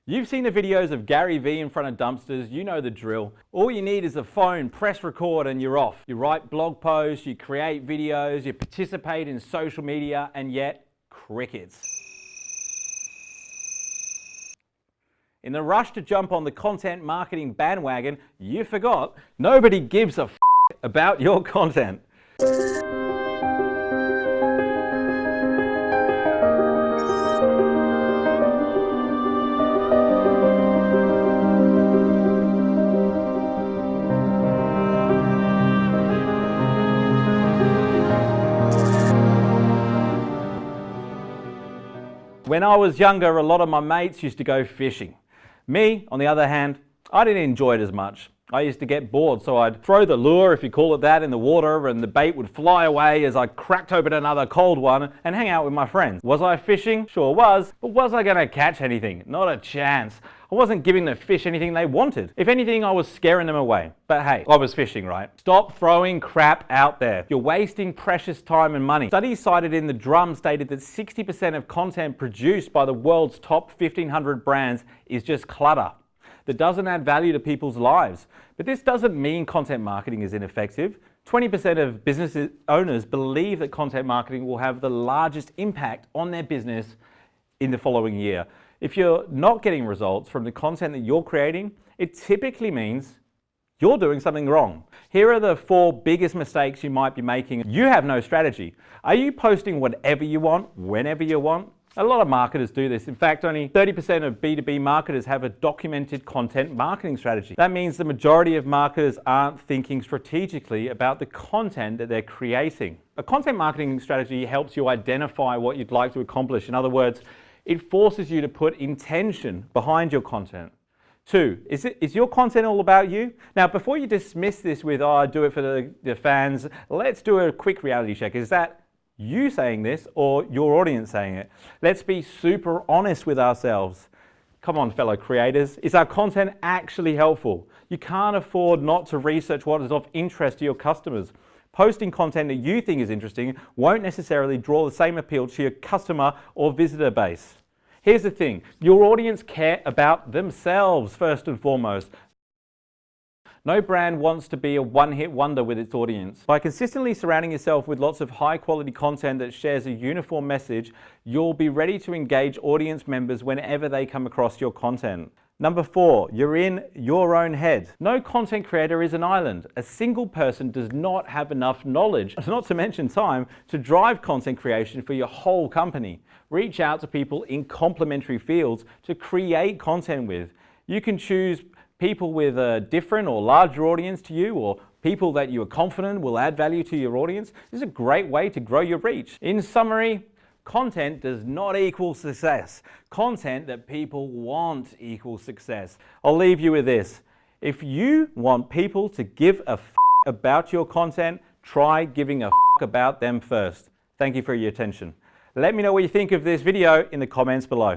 You've seen the videos of Gary Vee in front of dumpsters, you know the drill. All you need is a phone, press record and you're off. You write blog posts, you create videos, you participate in social media, and yet crickets. In the rush to jump on the content marketing bandwagon, you forgot nobody gives a f about your content. When I was younger, a lot of my mates used to go fishing. Me, on the other hand, I didn't enjoy it as much. I used to get bored, so I'd throw the lure, if you call it that, in the water and the bait would fly away as I cracked open another cold one and hang out with my friends. Was I fishing? Sure was, but was I going to catch anything? Not a chance. I wasn't giving the fish anything they wanted. If anything, I was scaring them away. But hey, I was fishing, right? Stop throwing crap out there. You're wasting precious time and money. Studies cited in the Drum stated that 60% of content produced by the world's top 1,500 brands is just clutter that doesn't add value to people's lives. But this doesn't mean content marketing is ineffective. 20% of business owners believe that content marketing will have the largest impact on their business in the following year. If you're not getting results from the content that you're creating, it typically means you're doing something wrong. Here are the 4 biggest mistakes you might be making. You have no strategy. Are you posting whatever you want, whenever you want? A lot of marketers do this. In fact, only 30% of B2B marketers have a documented content marketing strategy. That means the majority of marketers aren't thinking strategically about the content that they're creating. A content marketing strategy helps you identify what you'd like to accomplish. In other words, it forces you to put intention behind your content. 2, is your content all about you? Now, before you dismiss this with, oh, I do it for the fans, let's do a quick reality check. Is that you saying this or your audience saying it? Let's be super honest with ourselves. Come on, fellow creators. Is our content actually helpful? You can't afford not to research what is of interest to your customers. Posting content that you think is interesting won't necessarily draw the same appeal to your customer or visitor base. Here's the thing, your audience care about themselves first and foremost. No brand wants to be a one-hit wonder with its audience. By consistently surrounding yourself with lots of high-quality content that shares a uniform message, you'll be ready to engage audience members whenever they come across your content. Number 4, you're in your own head. No content creator is an island. A single person does not have enough knowledge, not to mention time, to drive content creation for your whole company. Reach out to people in complementary fields to create content with. You can choose people with a different or larger audience to you, or people that you are confident will add value to your audience. This is a great way to grow your reach. In summary, content does not equal success. Content that people want equals success. I'll leave you with this. If you want people to give a f about your content, try giving a f about them first. Thank you for your attention. Let me know what you think of this video in the comments below.